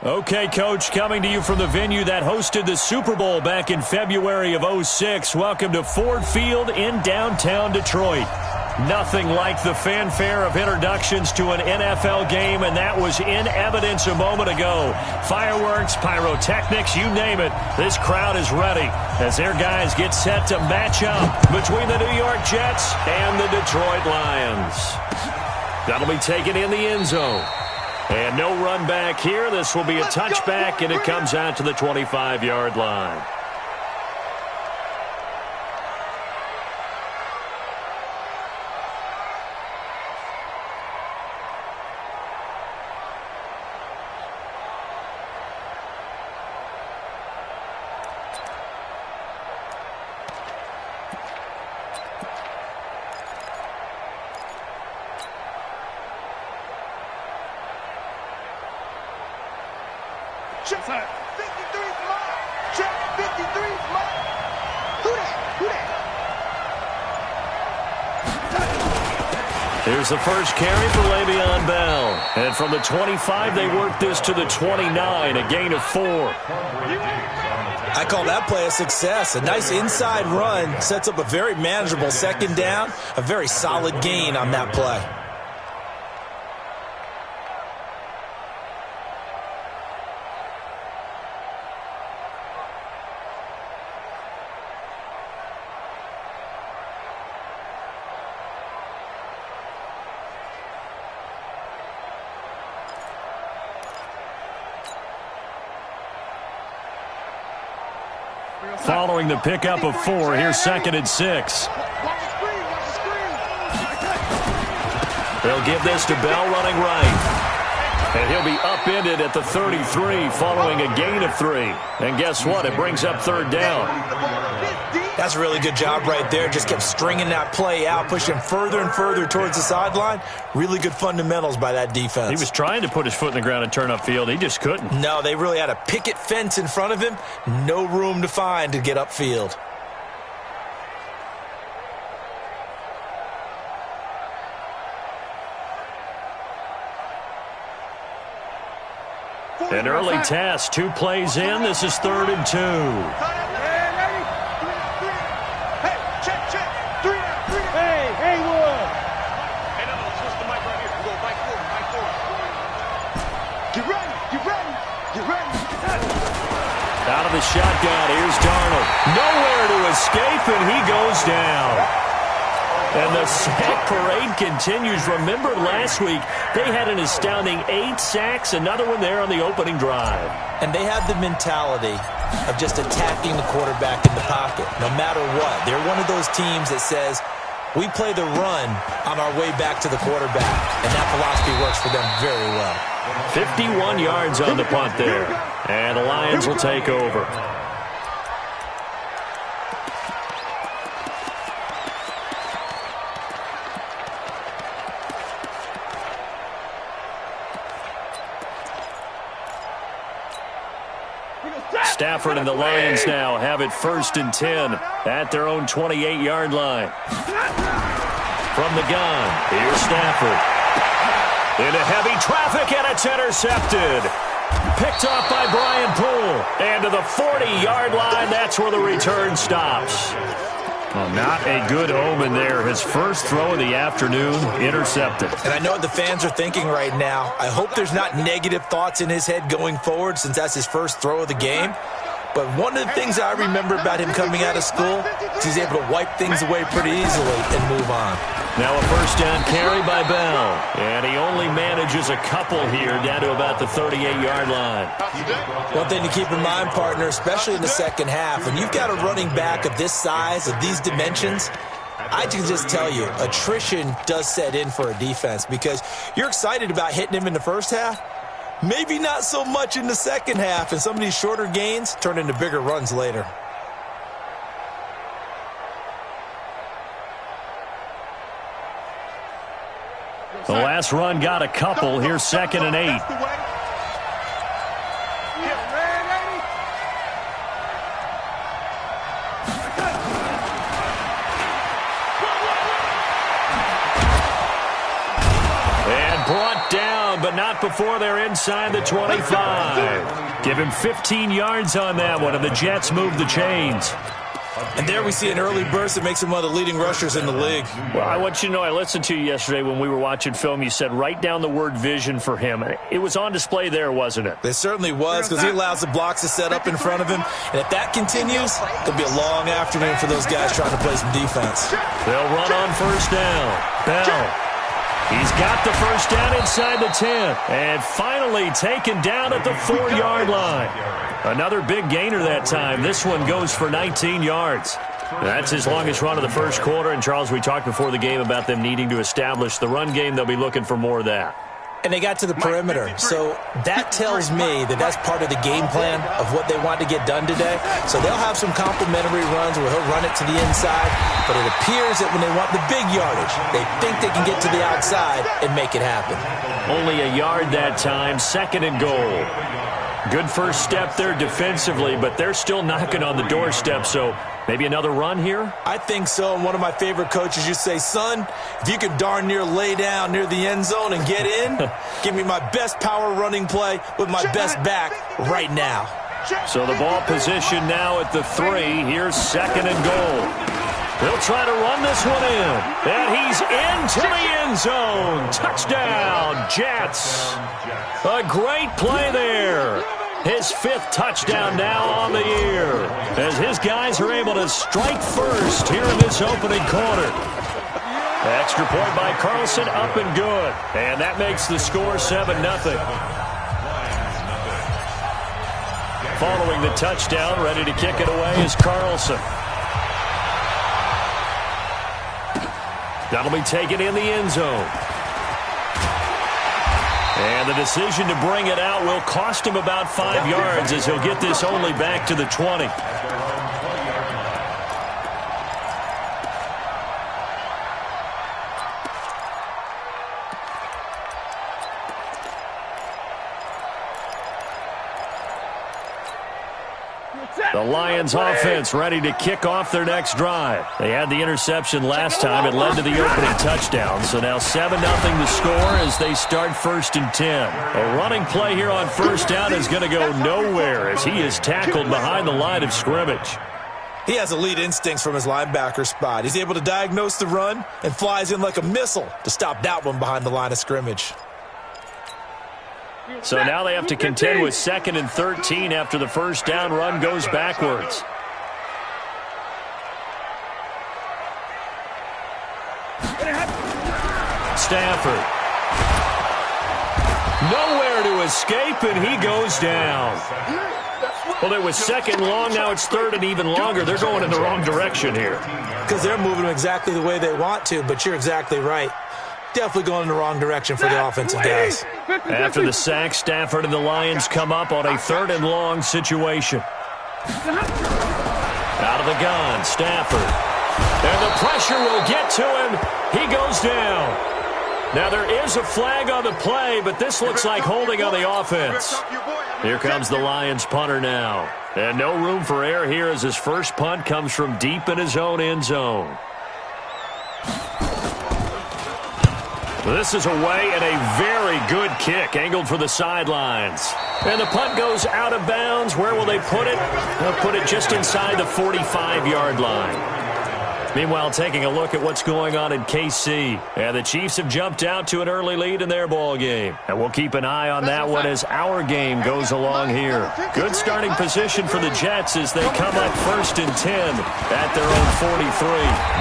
Okay, Coach, coming to you from the venue that hosted the Super Bowl back in February of '06. Welcome to Ford Field in downtown Detroit. Nothing like the fanfare of introductions to an NFL game, and that was in evidence a moment ago. Fireworks, pyrotechnics, you name it. This crowd is ready as their guys get set to match up between the New York Jets and the Detroit Lions. That'll be taken in the end zone. And no run back here. This will be a touchback, and it comes out to the 25-yard line. Check 53's mine. Check 53's mine. Who that? Here's the first carry for Le'Veon Bell. And from the 25, they work this to the 29, a gain of 4. I call that play a success. A nice inside run sets up a very manageable second down. A very solid gain on that play. Following the pickup of 4, here's 2nd and 6. They'll give this to Bell running right. And he'll be upended at the 33 following a gain of 3. And guess what? It brings up 3rd down. That's a really good job right there. Just kept stringing that play out, pushing further and further towards the sideline. Really good fundamentals by that defense. He was trying to put his foot in the ground and turn upfield. He just couldn't. No, they really had a picket fence in front of him. No room to find to get upfield. An early test, 2 plays in. This is 3rd and 2. Out of the shotgun, here's Darnold. Nowhere to escape, and he goes down. And the sack parade continues. Remember last week, they had an astounding 8 sacks, another one there on the opening drive. And they have the mentality of just attacking the quarterback in the pocket, no matter what. They're one of those teams that says, we play the run on our way back to the quarterback. And that philosophy works for them very well. 51 yards on the punt there. And the Lions will take over. Stafford and the Lions now have it 1st and 10 at their own 28-yard line. From the gun, here's Stafford. Into heavy traffic, and it's intercepted. Picked off by Brian Poole. And to the 40-yard line, that's where the return stops. Well, not a good omen there. His first throw of the afternoon, intercepted. And I know what the fans are thinking right now. I hope there's not negative thoughts in his head going forward since that's his first throw of the game. But one of the things I remember about him coming out of school is he's able to wipe things away pretty easily and move on. Now a first down carry by Bell. And he only manages a couple here down to about the 38-yard line. One thing to keep in mind, partner, especially in the second half, when you've got a running back of this size, of these dimensions, I can just tell you, attrition does set in for a defense because you're excited about hitting him in the first half. Maybe not so much in the second half, and some of these shorter gains turn into bigger runs later. The last run got a couple. Here's 2nd and 8. And brought down down, but not before they're inside the 25. Give him 15 yards on that one, and the Jets move the chains. And there we see an early burst that makes him one of the leading rushers in the league. Well, I want you to know, I listened to you yesterday when we were watching film. You said write down the word vision for him. It was on display there, wasn't it? It certainly was, because he allows the blocks to set up in front of him. And if that continues, it'll be a long afternoon for those guys trying to play some defense. They'll run on first down. Bell. He's got the first down inside the 10. And finally taken down at the 4-yard line. Another big gainer that time. This one goes for 19 yards. That's his longest run of the first quarter. And, Charles, we talked before the game about them needing to establish the run game. They'll be looking for more of that. And they got to the perimeter. So that tells me that that's part of the game plan of what they want to get done today. So they'll have some complimentary runs where he'll run it to the inside. But it appears that when they want the big yardage, they think they can get to the outside and make it happen. Only a yard that time, 2nd and goal. Good first step there defensively, but they're still knocking on the doorstep, so maybe another run here? I think so, and one of my favorite coaches used to say, son, if you can darn near lay down near the end zone and get in, give me my best power running play with my best back right now. So the ball position now at the 3. Here's 2nd and goal. They'll try to run this one in, and he's into the end zone. Touchdown, Jets. A great play there. His 5th touchdown now on the year, as his guys are able to strike first here in this opening quarter. Extra point by Carlson, up and good. And that makes the score 7-0. Following the touchdown, ready to kick it away is Carlson. That'll be taken in the end zone. And the decision to bring it out will cost him about 5 yards, as he'll get this only back to the 20. The Lions offense ready to kick off their next drive. They had the interception last time. It led to the opening touchdown. So now 7-0 the score as they start 1st and 10. A running play here on first down is going to go nowhere as he is tackled behind the line of scrimmage. He has elite instincts from his linebacker spot. He's able to diagnose the run and flies in like a missile to stop that one behind the line of scrimmage. So now they have to contend with 2nd and 13 after the first down run goes backwards. Stafford. Nowhere to escape, and he goes down. Well, it was 2nd long. Now it's 3rd and even longer. They're going in the wrong direction here. Because they're moving them exactly the way they want to, but you're exactly right. Definitely going in the wrong direction for the offensive guys. After the sack, Stafford and the Lions come up on a 3rd and long situation. Out of the gun, Stafford. And the pressure will get to him. He goes down. Now there is a flag on the play, but this looks like holding on the offense. Here comes the Lions punter now. And no room for error here as his first punt comes from deep in his own end zone. This is away and a very good kick, angled for the sidelines. And the punt goes out of bounds. Where will they put it? They'll put it just inside the 45-yard line. Meanwhile, taking a look at what's going on in KC. And the Chiefs have jumped out to an early lead in their ball game. And we'll keep an eye on that one as our game goes along here. Good starting position for the Jets as they come up 1st and 10 at their own 43.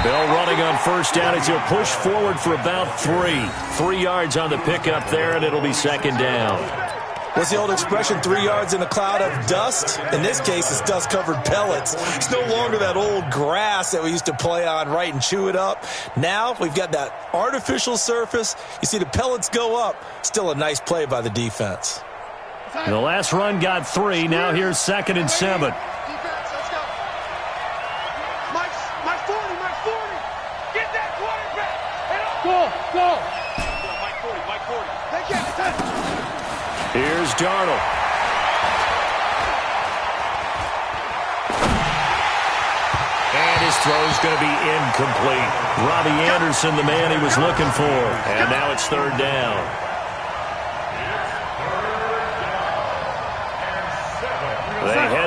Bell running on first down as he'll push forward for about 3. 3 yards on the pickup there, and it'll be 2nd down. What's the old expression, 3 yards in a cloud of dust? In this case, it's dust-covered pellets. It's no longer that old grass that we used to play on, right, and chew it up. Now we've got that artificial surface. You see the pellets go up. Still a nice play by the defense. The last run got 3. Now here's 2nd and 7. Defense, let's go. Mike 40, Mike 40. Get that quarterback. Go. Mike 40. They can't touch. Here's Darnold. And his throw's going to be incomplete. Robbie Anderson, the man he was looking for. And now it's 3rd down.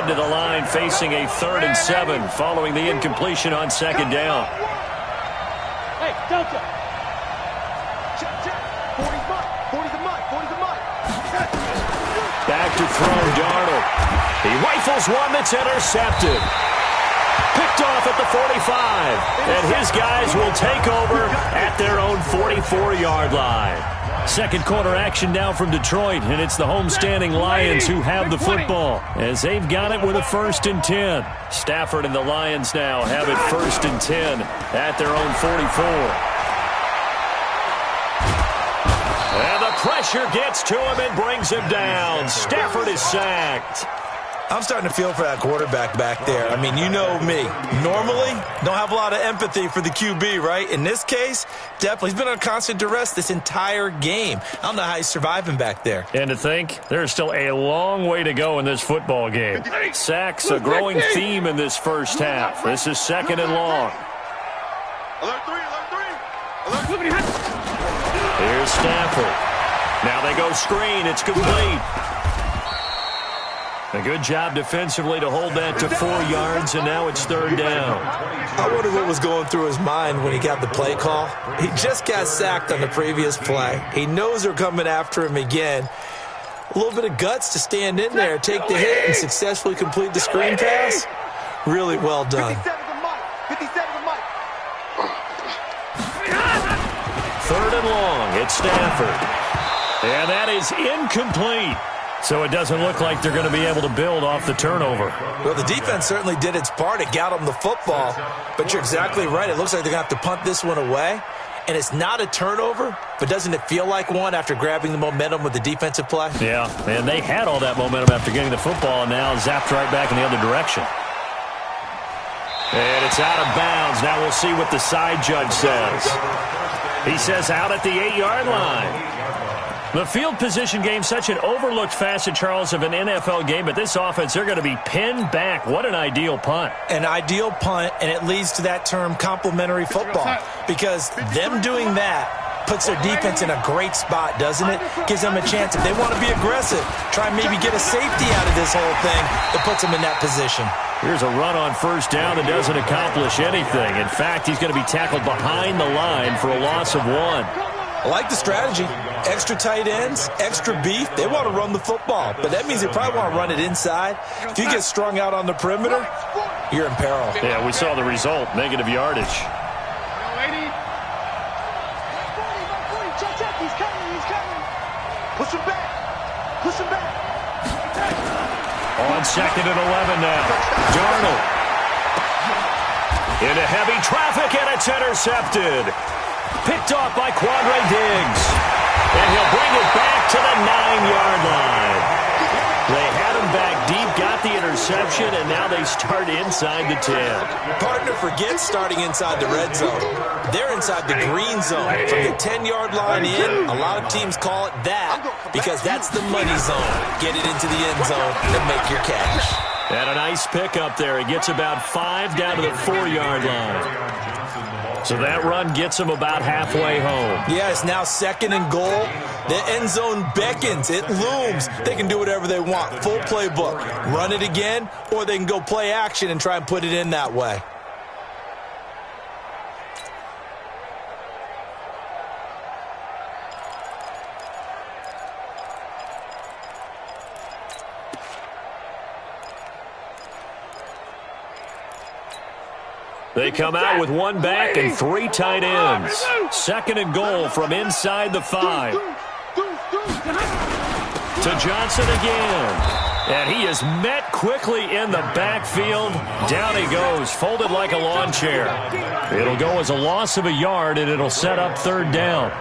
to the line facing a 3rd and 7 following the incompletion on 2nd down. Hey, Delta. Check, check. 40's mine. 40's a mine. 40's a mine. Back to throw, Darnold. He rifles one that's intercepted. Picked off at the 45. And his guys will take over at their own 44-yard line. Second quarter action now from Detroit, and it's the homestanding Lions who have the football as they've got it with a 1st and 10. Stafford and the Lions now have it 1st and 10 at their own 44. And the pressure gets to him and brings him down. Stafford is sacked. I'm starting to feel for that quarterback back there. I mean, you know me. Normally, don't have a lot of empathy for the QB, right? In this case, definitely. He's been on constant duress this entire game. I don't know how he's surviving back there. And to think, there's still a long way to go in this football game. Sacks, a growing theme in this first half. This is 2nd and long. Alert 3, alert 3. Alert 3. Here's Stafford. Now they go screen. It's complete. A good job defensively to hold that to 4 yards, and now it's 3rd down. I wonder what was going through his mind when he got the play call. He just got sacked on the previous play. He knows they're coming after him again. A little bit of guts to stand in there, take the hit, and successfully complete the screen pass. Really well done. 57's a mine. 57's a mine. 3rd and long. It's Stafford. And that is incomplete. So it doesn't look like they're going to be able to build off the turnover. Well, the defense certainly did its part. It got them the football. But you're exactly right. It looks like they're going to have to punt this one away. And it's not a turnover, but doesn't it feel like one after grabbing the momentum with the defensive play? Yeah, and they had all that momentum after getting the football and now zapped right back in the other direction. And it's out of bounds. Now we'll see what the side judge says. He says out at the 8-yard line. The field position game, such an overlooked facet, Charles, of an NFL game, but this offense, they're going to be pinned back. What an ideal punt. An ideal punt, and it leads to that term complementary football, because them doing that puts their defense in a great spot, doesn't it? Gives them a chance, if they want to be aggressive, try and maybe get a safety out of this whole thing. It puts them in that position. Here's a run on 1st down that doesn't accomplish anything. In fact, he's going to be tackled behind the line for a loss of 1. I like the strategy. Extra tight ends, extra beef. They want to run the football, but that means they probably want to run it inside. If you get strung out on the perimeter, you're in peril. Yeah, we saw the result, negative yardage. He's coming. He's coming. Push him back. Push him back. On 2nd and 11 now. Darnold. Into heavy traffic, and it's intercepted. Picked off by Quandre Diggs. And he'll bring it back to the 9-yard line. They had him back deep, got the interception, and now they start inside the 10. Partner forgets starting inside the red zone. They're inside the green zone. From the 10-yard line in, a lot of teams call it that because that's the money zone. Get it into the end zone and make your cash. And a nice pick up there. He gets about 5 down to the 4-yard line. So that run gets him about halfway home. Yeah, it's now 2nd and goal. The end zone beckons. It looms. They can do whatever they want. Full playbook. Run it again, or they can go play action and try and put it in that way. They come out with 1 back and 3 tight ends. 2nd and goal from inside the 5. To Johnson again. And he is met quickly in the backfield. Down he goes, folded like a lawn chair. It'll go as a loss of a yard, and it'll set up 3rd down.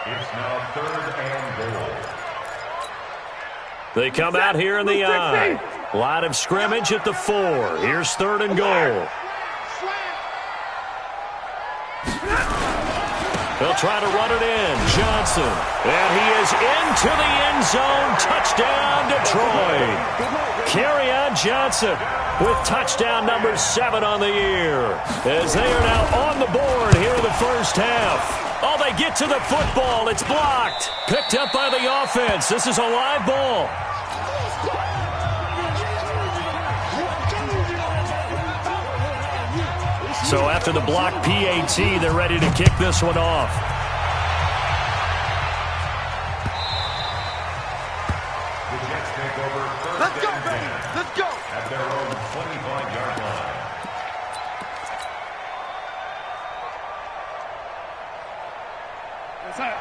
It's now 3rd and goal. They come out here in the I. Line of scrimmage at the 4. Here's 3rd and goal. They'll try to run it in. Johnson. And he is into the end zone. Touchdown, Detroit. Kerryon Johnson with touchdown number 7 on the year. As they are now on the board here in the first half. Oh, they get to the football. It's blocked. Picked up by the offense. This is a live ball. So after the block PAT, they're ready to kick this one off. Let's go, baby. Let's go. At their own 25-yard line.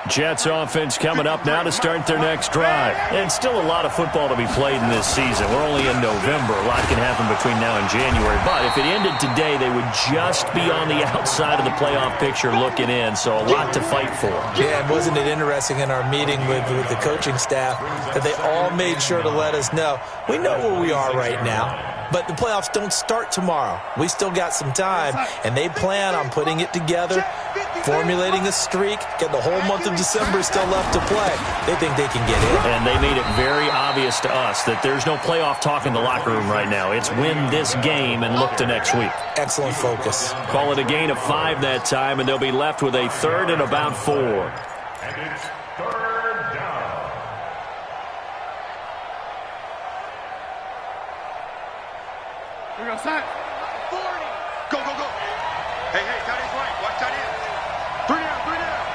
Jets offense coming up now to start their next drive. And still a lot of football to be played in this season. We're only in November. A lot can happen between now and January. But if it ended today, they would just be on the outside of the playoff picture looking in. So a lot to fight for. Yeah, and wasn't it interesting in our meeting with the coaching staff that they all made sure to let us know, we know where we are right now. But the playoffs don't start tomorrow. We still got some time, and they plan on putting it together, formulating a streak, get the whole month of December still left to play. They think they can get in. And they made it very obvious to us that there's no playoff talk in the locker room right now. It's win this game and look to next week. Excellent focus. Call it a gain of 5 that time, and they'll be left with a 3rd and about 4. And it's 3rd down. We're going to set. 40. Go, go, go. Hey, hey, tight end's right. Watch tight end. 3 down, 3 down.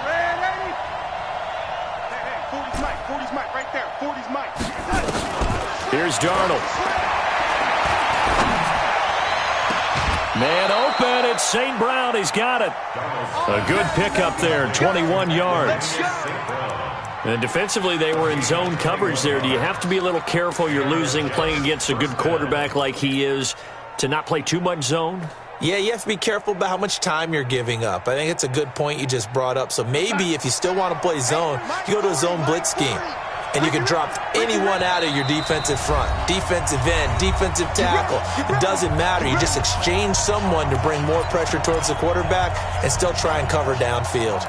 Ready? Hey, hey, 40's Mike. 40's Mike right there. 40's Mike. Here's Darnold. Man open, it's St. Brown. He's got it. A good pickup there, 21 yards. And defensively, they were in zone coverage there. Do you have to be a little careful? You're losing, playing against a good quarterback like he is, to not play too much zone? Yeah, you have to be careful about how much time you're giving up. I think it's a good point you just brought up. So maybe if you still want to play zone, you go to a zone blitz scheme. And you can drop anyone out of your defensive front, defensive end, defensive tackle. It doesn't matter. You just exchange someone to bring more pressure towards the quarterback and still try and cover downfield.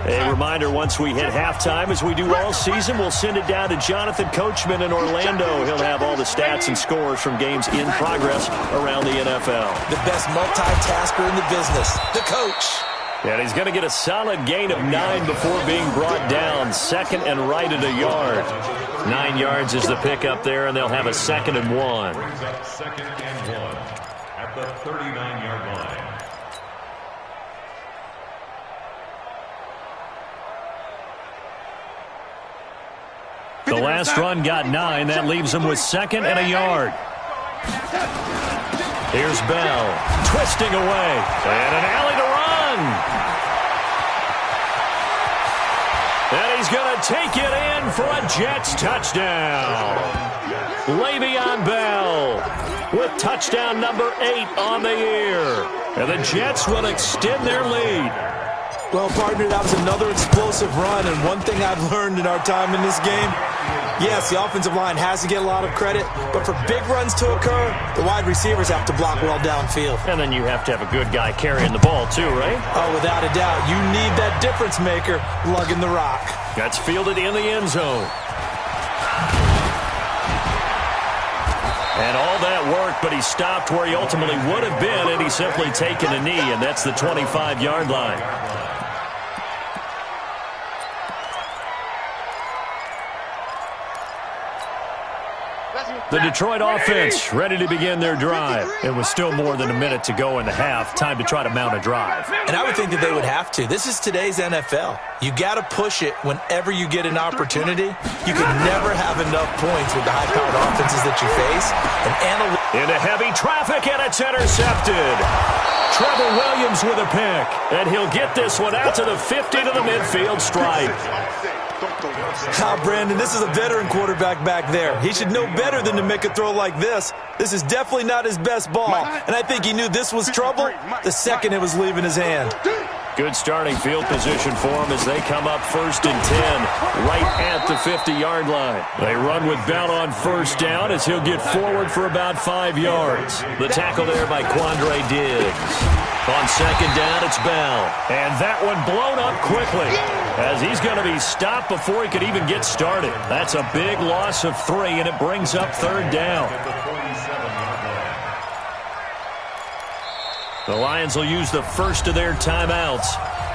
A reminder, once we hit halftime, as we do all season, we'll send it down to Jonathan Coachman in Orlando. He'll have all the stats and scores from games in progress around the NFL. The best multitasker in the business, the coach. And he's going to get a solid gain of 9 before being brought down. 2nd and right at a yard. 9 yards is the pickup there, and they'll have a 2nd and 1. Brings up 2nd and 1 at the 39-yard line. The last run got 9. That leaves him with 2nd and a yard. Here's Bell, twisting away, and an alley to run. And he's going to take it in for a Jets touchdown. Le'Veon Bell with touchdown number 8 on the year. And the Jets will extend their lead. Well, partner, that was another explosive run, and one thing I've learned in our time in this game, yes, the offensive line has to get a lot of credit, but for big runs to occur, the wide receivers have to block well downfield. And then you have to have a good guy carrying the ball too, right? Oh, without a doubt. You need that difference maker lugging the rock. That's fielded in the end zone. And all that work, but he stopped where he ultimately would have been, and he's simply taken a knee, and that's the 25-yard line. The Detroit offense ready to begin their drive. It was still more than a minute to go in the half. Time to try to mount a drive. And I would think that they would have to. This is today's NFL. You got to push it whenever you get an opportunity. You can never have enough points with the high-powered offenses that you face. Into heavy traffic, and it's intercepted. Trevor Williams with a pick. And he'll get this one out to the 50 to the midfield stripe. Brandon, this is a veteran quarterback back there. He should know better than to make a throw like this. This is definitely not his best ball, and I think he knew this was trouble the second it was leaving his hand. Good starting field position for him as they come up 1st and 10, right at the 50-yard line. They run with Bell on 1st down as he'll get forward for about 5 yards. The tackle there by Quandre Diggs. On 2nd down, it's Bell. And that one blown up quickly as he's going to be stopped before he could even get started. That's a big loss of 3, and it brings up 3rd down. The Lions will use the first of their timeouts.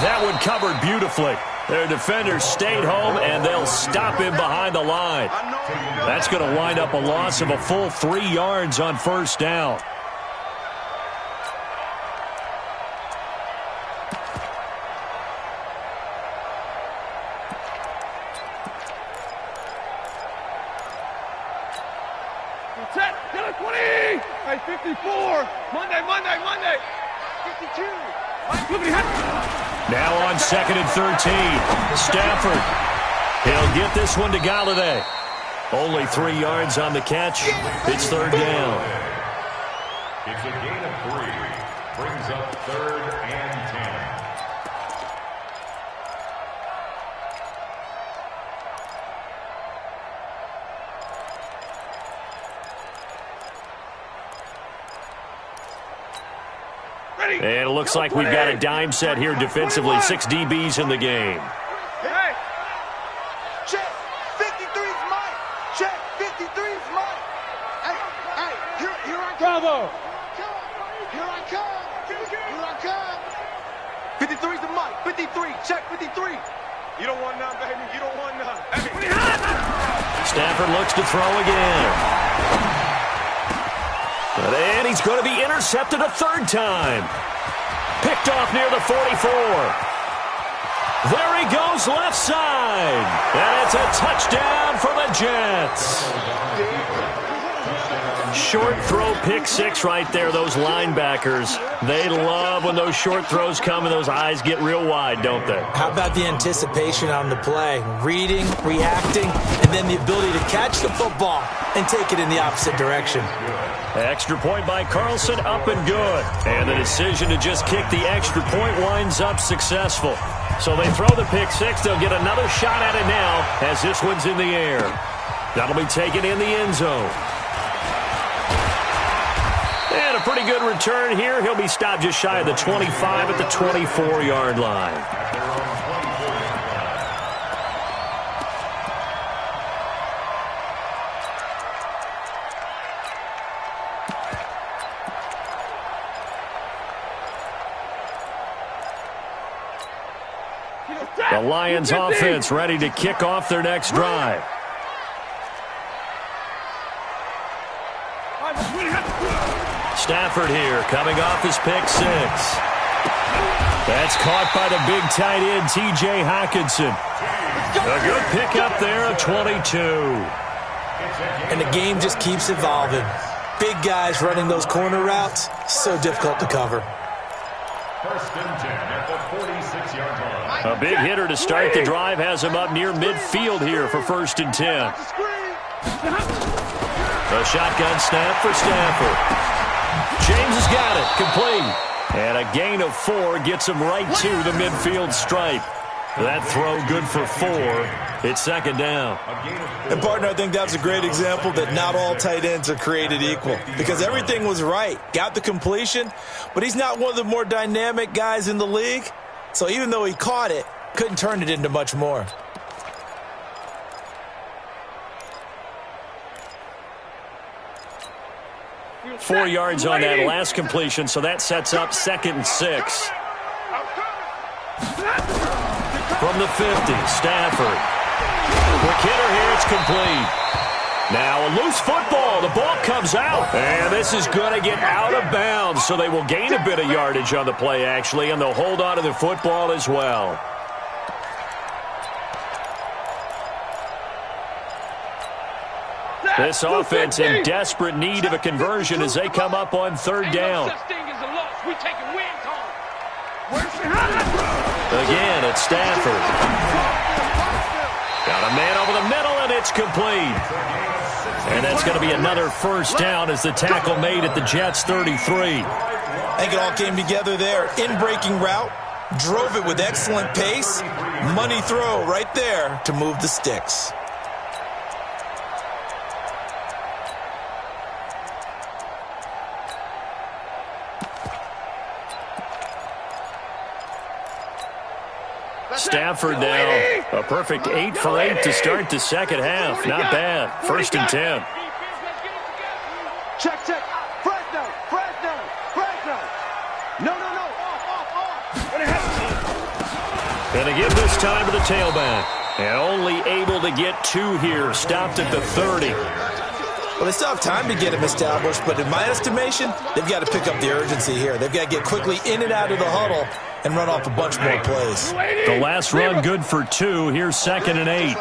That one covered beautifully. Their defenders stayed home, and they'll stop him behind the line. That's going to wind up a loss of a full 3 yards on first down. Get a 20! Hey, 54! Monday! 52! Now on 2nd and 13. Stafford. He'll get this one to Galladay. Only 3 yards on the catch. It's third down. It's a gain of 3. Brings up 3rd and 10. And it looks like we've got a dime set here defensively. 6 DBs in the game. Hey! Check! 53's mine! Check! 53's mine! Hey! Here I come! Bravo! Here I come! 53's the mic! 53! Check 53! You don't want none, baby. You don't want none. Hey. Stafford looks to throw again. And he's going to be intercepted a 3rd time. Picked off near the 44. There he goes left side. And it's a touchdown for the Jets. Short throw pick 6 right there. Those linebackers, they love when those short throws come and those eyes get real wide, don't they? How about the anticipation on the play? Reading, reacting, and then the ability to catch the football and take it in the opposite direction. Extra point by Carlson, up and good. And the decision to just kick the extra point winds up successful. So they throw the pick 6. They'll get another shot at it now as this one's in the air. That'll be taken in the end zone. And a pretty good return here. He'll be stopped just shy of the 25 at the 24-yard line. The Lions offense ready to kick off their next drive. Stafford here coming off his pick 6. That's caught by the big tight end, T.J. Hockenson. A good pickup there of 22. And the game just keeps evolving. Big guys running those corner routes, so difficult to cover. 1st and 10 at the 46-yard line. A big hitter to start the drive has him up near midfield here for 1st and 10. A shotgun snap for Stafford. James has got it, complete. And a gain of 4 gets him right to the midfield stripe. That throw good for 4. It's 2nd down. And, partner, I think that's a great example that not all tight ends are created equal because everything was right. Got the completion, but he's not one of the more dynamic guys in the league. So even though he caught it, couldn't turn it into much more. Four yards on that last completion, so that sets up 2nd and 6. From the 50, Stafford. Quick hitter here, it's complete. Now a loose football, the ball comes out, and this is going to get out of bounds, so they will gain a bit of yardage on the play, actually, and they'll hold on to the football as well. This offense in desperate need of a conversion as they come up on 3rd down. Again, it's Stafford. Got a man over the middle, and it's complete. And that's going to be another 1st down as the tackle made at the Jets' 33. I think it all came together there. In-breaking route, drove it with excellent pace. Money throw right there to move the sticks. Stafford now, a perfect 8 for 8 to start the 2nd half. Not bad. 1st and 10. Check. Fresno. No. Off. Going to give this time to the tailback. And only able to get 2 here. Stopped at the 30. Well, they still have time to get him established, but in my estimation, they've got to pick up the urgency here. They've got to get quickly in and out of the huddle and run off a bunch more plays. The last run good for 2. Here's 2nd and 8.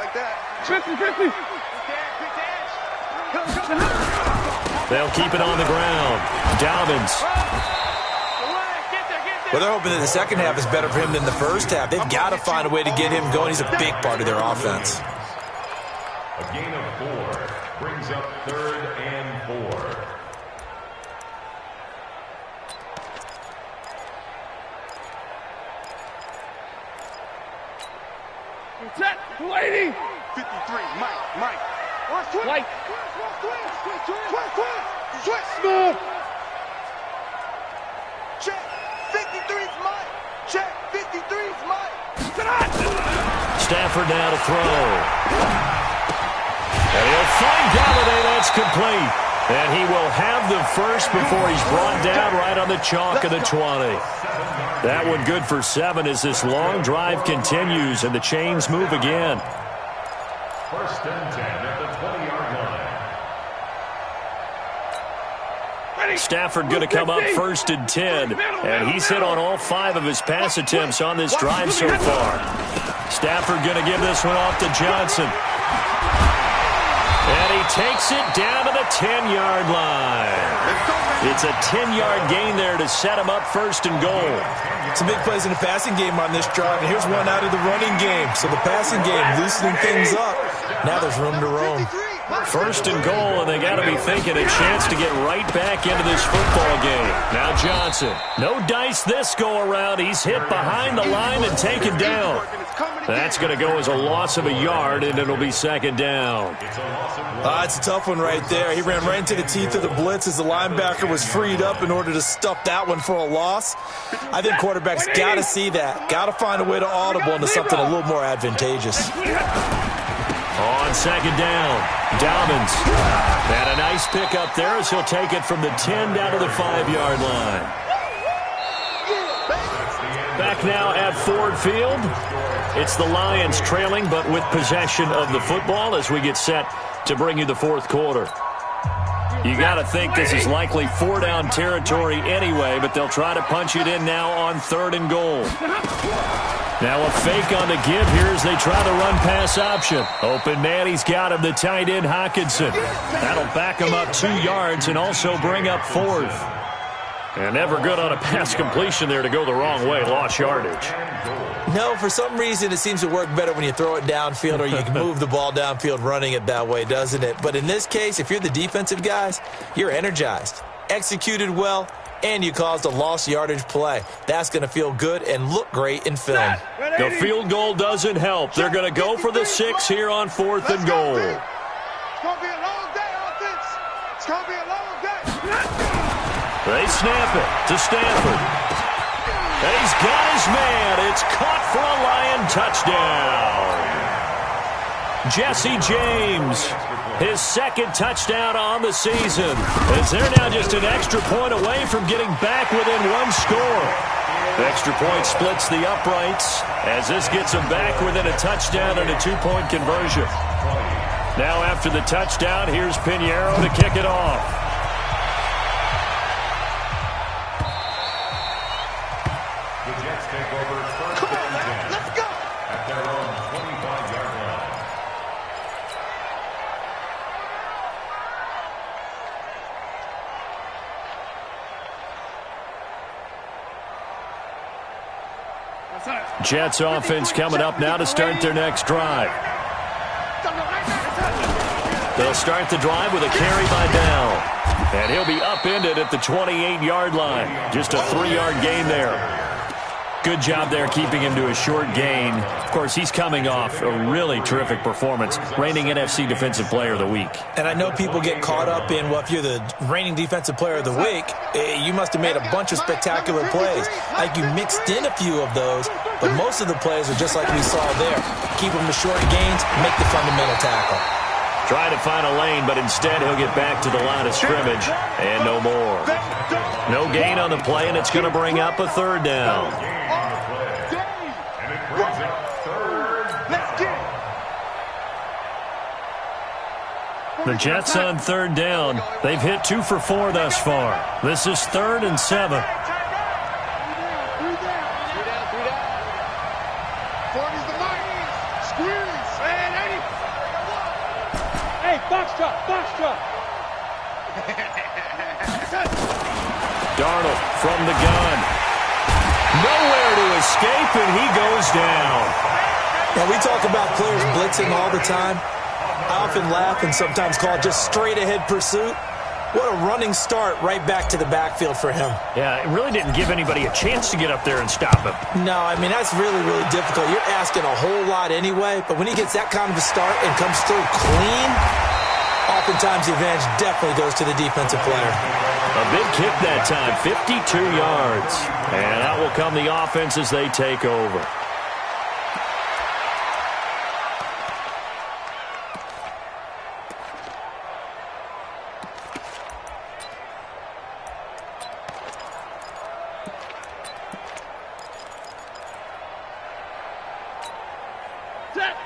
They'll keep it on the ground. Dobbins. Well, they're hoping that the second half is better for him than the first half. They've got to find a way to get him going. He's a big part of their offense. A gain of 4 brings up 3rd and 4. Set, 280. 53, Mike. Mike. Twist. Smooth. Check. 53's Mike. Check. 53's Mike. Stafford now to throw. And he'll find Galladay. That's complete. And he will have the first before he's brought down right on the chalk of the 20. That one good for 7 as this long drive continues and the chains move again. 1st and 10 at the 20-yard line. Stafford going to come up 1st and 10. And he's hit on all 5 of his pass attempts on this drive so far. Stafford going to give this one off to Johnson. And he takes it down to the 10-yard line. It's a 10-yard gain there to set him up 1st and goal. Some big plays in the passing game on this drive, and here's one out of the running game. So the passing game loosening things up. Now there's room to roam. 1st and goal, and they got to be thinking a chance to get right back into this football game. Now Johnson. No dice this go-around. He's hit behind the line and taken down. That's going to go as a loss of a yard, and it'll be 2nd down. It's a tough one right there. He ran right into the teeth of the blitz as the linebacker was freed up in order to stuff that one for a loss. I think quarterbacks got to see that. Got to find a way to audible into something a little more advantageous. On 2nd down, Dobbins. And a nice pick up there as he'll take it from the 10 down to the 5-yard line. Back now at Ford Field. It's the Lions trailing, but with possession of the football as we get set to bring you the 4th quarter. You got to think this is likely 4-down territory anyway, but they'll try to punch it in now on 3rd and goal. Now a fake on the give here as they try the run-pass option. Open man, he's got him, the tight end Hockenson. That'll back him up 2 yards and also bring up 4th. And never good on a pass completion there to go the wrong way. Lost yardage. No, for some reason it seems to work better when you throw it downfield or you can move the ball downfield running it that way, doesn't it? But in this case, if you're the defensive guys, you're energized, executed well, and you caused a lost yardage play. That's going to feel good and look great in film. The field goal doesn't help. They're going to go for the 6 here on 4th and goal. It's going to be a long day, offense. It's going to be a long day. They snap it to Stafford. And he's got his man. It's caught for a Lion touchdown. Jesse James, his 2nd touchdown on the season. As they're now just an extra point away from getting back within 1 score. The extra point splits the uprights as this gets them back within a touchdown and a 2-point conversion. Now after the touchdown, here's Pinheiro to kick it off. The Jets take over 1st and 10. Let's go. At their own 25-yard line. Jets offense coming up now to start their next drive. They'll start the drive with a carry by Bell. And he'll be upended at the 28-yard line. Just a 3-yard gain there. Good job there keeping him to a short gain. Of course, he's coming off a really terrific performance, reigning NFC Defensive Player of the Week. And I know people get caught up in, well, if you're the reigning Defensive Player of the Week, you must have made a bunch of spectacular plays. Like you mixed in a few of those, but most of the plays are just like we saw there. Keep them to short gains, make the fundamental tackle. Try to find a lane, but instead he'll get back to the line of scrimmage and no more. No gain on the play, and it's going to bring up a 3rd down. And it brings up The Jets on third down. They've hit 2 for 4 thus far. This is 3rd and 7. Darnold from the gun. Nowhere to escape, and he goes down. Now, we talk about players blitzing all the time. I often laugh and sometimes call it just straight-ahead pursuit. What a running start right back to the backfield for him. Yeah, it really didn't give anybody a chance to get up there and stop him. No, I mean, that's really, really difficult. You're asking a whole lot anyway, but when he gets that kind of a start and comes through clean, oftentimes the advantage definitely goes to the defensive player. A big kick that time, 52 yards. And out will come the offense as they take over.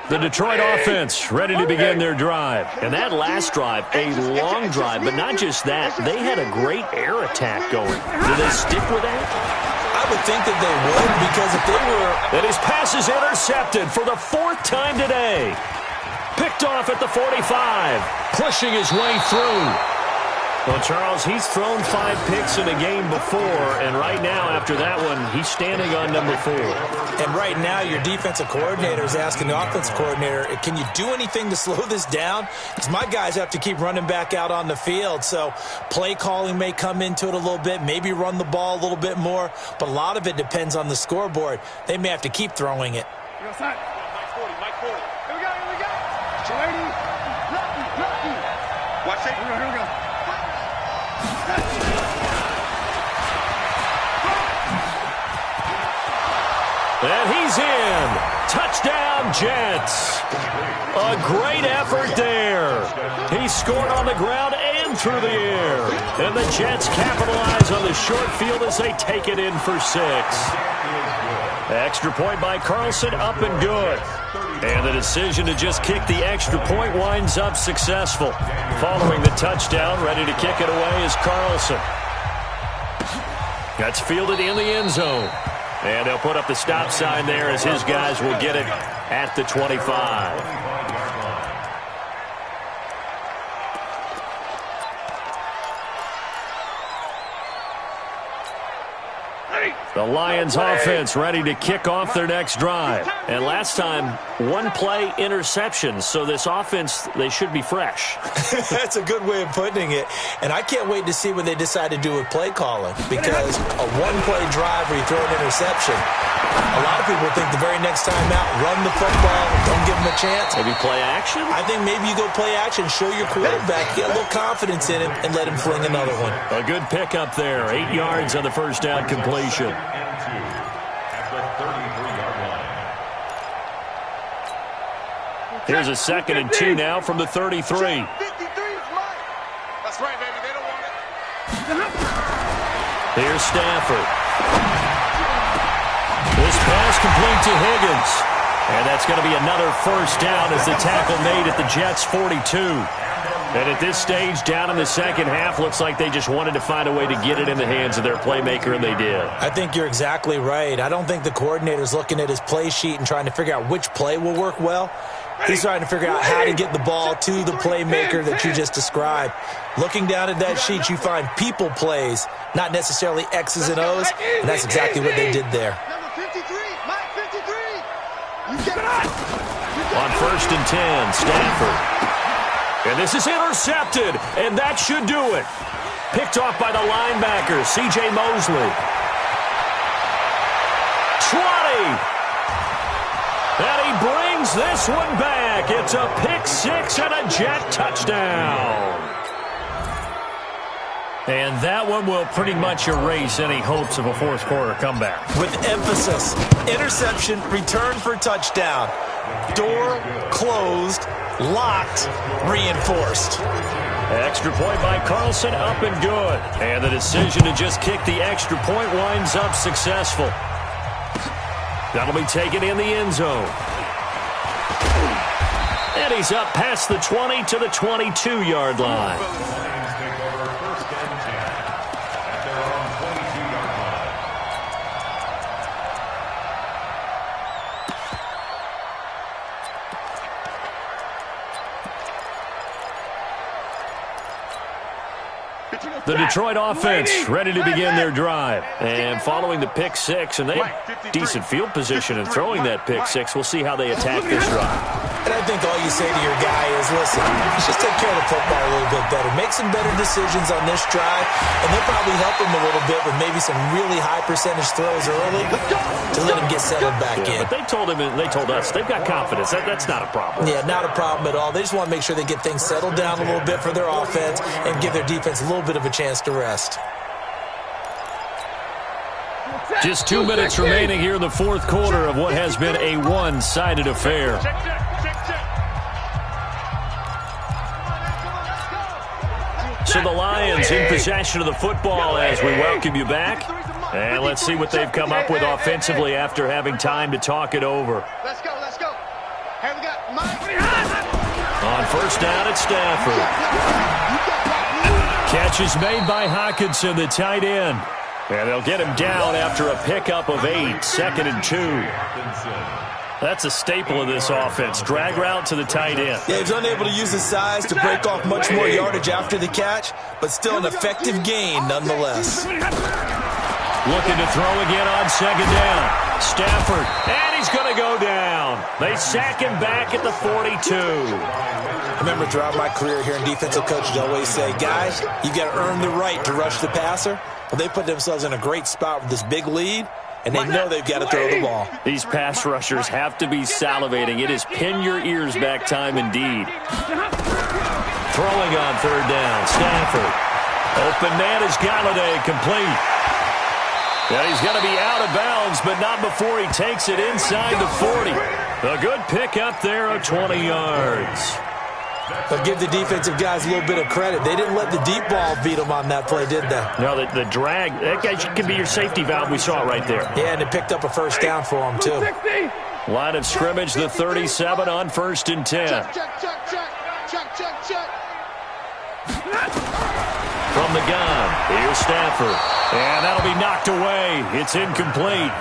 The Detroit offense ready to begin their drive. And that last drive, a long drive, but not just that. They had a great air attack going. Do they stick with that? I would think that they would, because if they were... And his pass is intercepted for the 4th time today. Picked off at the 45, pushing his way through. Well, Charles, he's thrown 5 picks in a game before, and right now, after that one, he's standing on number 4. And right now, your defensive coordinator is asking the offensive coordinator, can you do anything to slow this down? Because my guys have to keep running back out on the field, so play calling may come into it a little bit, maybe run the ball a little bit more, but a lot of it depends on the scoreboard. They may have to keep throwing it. Mike 40. Here we go. Lady. Lucky. Watch it. Here we go. And he's in. Touchdown, Jets. A great effort there. He scored on the ground and through the air. And the Jets capitalize on the short field as they take it in for 6. Extra point by Carlson, up and good. And the decision to just kick the extra point winds up successful. Following the touchdown, ready to kick it away is Carlson. That's fielded in the end zone. And they'll put up the stop sign there as his guys will get it at the 25. The Lions offense ready to kick off their next drive. And last time, 1-play interception. So this offense, they should be fresh. That's a good way of putting it. And I can't wait to see what they decide to do with play calling. Because a 1-play drive where you throw an interception, a lot of people think the very next time out, run the football, don't give them a chance. Maybe play action? I think maybe you go play action, show your quarterback, get a little confidence in him, and let him fling another one. A good pickup there. 8 yards on the first down completion. Here's a 2nd and 2 now from the 33. That's right, baby. They don't want it. Here's Stafford. This pass complete to Higgins. And that's going to be another first down as the tackle made at the Jets' 42. And at this stage, down in the second half, looks like they just wanted to find a way to get it in the hands of their playmaker, and they did. I think you're exactly right. I don't think the coordinator's looking at his play sheet and trying to figure out which play will work well. He's trying to figure out how to get the ball to the playmaker that you just described. Looking down at that sheet, you find people plays, not necessarily X's and O's, and that's exactly what they did there. Number 53, Mike 53. You get it. On 1st and 10, Stafford. And this is intercepted, and that should do it. Picked off by the linebacker, C.J. Mosley. 20. And he brings this one back. It's a pick-6 and a Jet touchdown. And that one will pretty much erase any hopes of a fourth-quarter comeback. With emphasis, interception, return for touchdown. Door closed, locked, reinforced. Extra point by Carlson, up and good. And the decision to just kick the extra point winds up successful. That'll be taken in the end zone. And he's up past the 20 to the 22-yard line. Lions take over 1st and 10 at their own 22-yard line. The Detroit offense ready to begin their drive. And following the pick six, and they have decent field position in throwing that pick six. We'll see how they attack this drive. And I think all you say to your guy is, listen, let's just take care of the football a little bit better. Make some better decisions on this drive, and they'll probably help him a little bit with maybe some really high percentage throws early to let him get settled back in. But they told him, and they told us, they've got confidence. That's not a problem. Yeah, not a problem at all. They just want to make sure they get things settled down a little bit for their offense and give their defense a little bit of a chance to rest. Just 2 minutes remaining here in the fourth quarter of what has been a one-sided affair. So the Lions in possession of the football as we welcome you back. And let's see what they've come up with offensively after having time to talk it over. Let's go, let's go. Hey, we got Mike. On first down, it's Stafford. Catch is made by Hockenson, the tight end. And they'll get him down after a pickup of 8, 2nd and 2. That's a staple of this offense. Drag route to the tight end. Yeah, he's unable to use his size to break off much more yardage after the catch, but still an effective gain nonetheless. Looking to throw again on 2nd down. Stafford, and he's going to go down. They sack him back at the 42. I remember throughout my career here in defensive coaches always say, guys, you've got to earn the right to rush the passer. Well, they put themselves in a great spot with this big lead, and they know they've got to throw the ball. These pass rushers have to be salivating. It is pin your ears back time indeed. Throwing on 3rd down, Stafford. Open man is Galladay, complete. And he's going to be out of bounds, but not before he takes it inside the 40. A good pickup there of 20 yards. But give the defensive guys a little bit of credit. They didn't let the deep ball beat them on that play, did they? No, the drag, that guy can be your safety valve. We saw it right there. Yeah, and it picked up a first down for them, too. Line of scrimmage, the 37 on 1st and 10. Check. From the gun, here's Stafford. And that'll be knocked away. It's incomplete.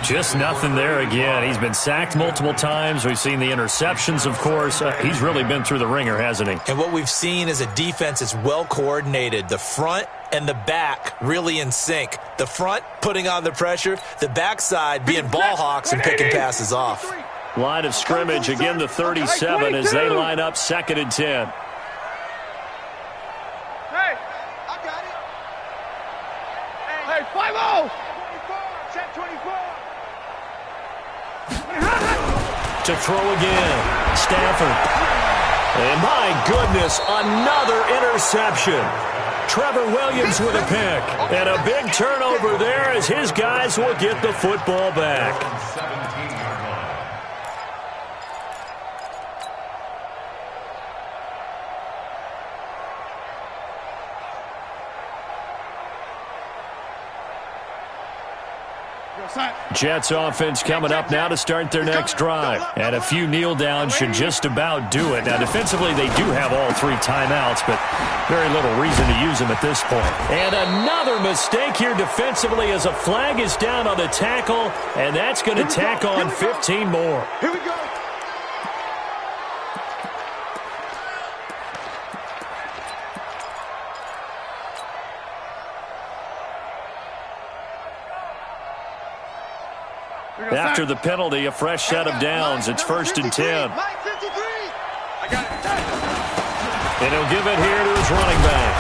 Just nothing there again. He's been sacked multiple times. We've seen the interceptions, of course. He's really been through the ringer, hasn't he? And what we've seen is a defense that's well coordinated. The front and the back really in sync. The front putting on the pressure. The backside being ball hawks and picking passes off. Line of scrimmage, again the 37 as they line up 2nd and 10. Hey, I got it. Hey, 5-0. Check 24. To throw again, Stafford. And my goodness, another interception. Trevor Williams with a pick. And a big turnover there as his guys will get the football back. 17-yard line. Jets offense coming up now to start their next drive. And a few kneel downs should just about do it. Now, defensively, they do have all 3 timeouts, but very little reason to use them at this point. And another mistake here defensively as a flag is down on the tackle, and that's going to tack on 15 more. Here we go. After the penalty, a fresh set of downs. It's 1st and 10. And he'll give it here to his running back.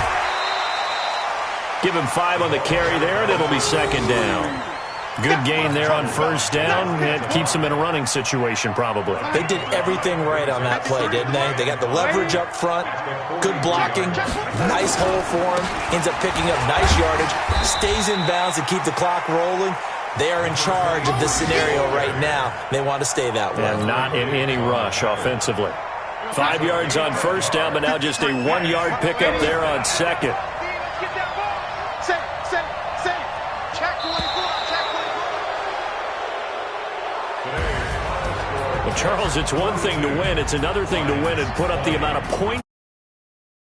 Give him 5 on the carry there, and it'll be 2nd down. Good gain there on 1st down. It keeps him in a running situation, probably. They did everything right on that play, didn't they? They got the leverage up front, good blocking, nice hole for him, ends up picking up nice yardage, stays in bounds to keep the clock rolling. They are in charge of this scenario right now. They want to stay that way. And not in any rush offensively. 5 yards on 1st down, but now just a 1-yard pickup there on 2nd. The Charles, it's one thing to win. It's another thing to win and put up the amount of points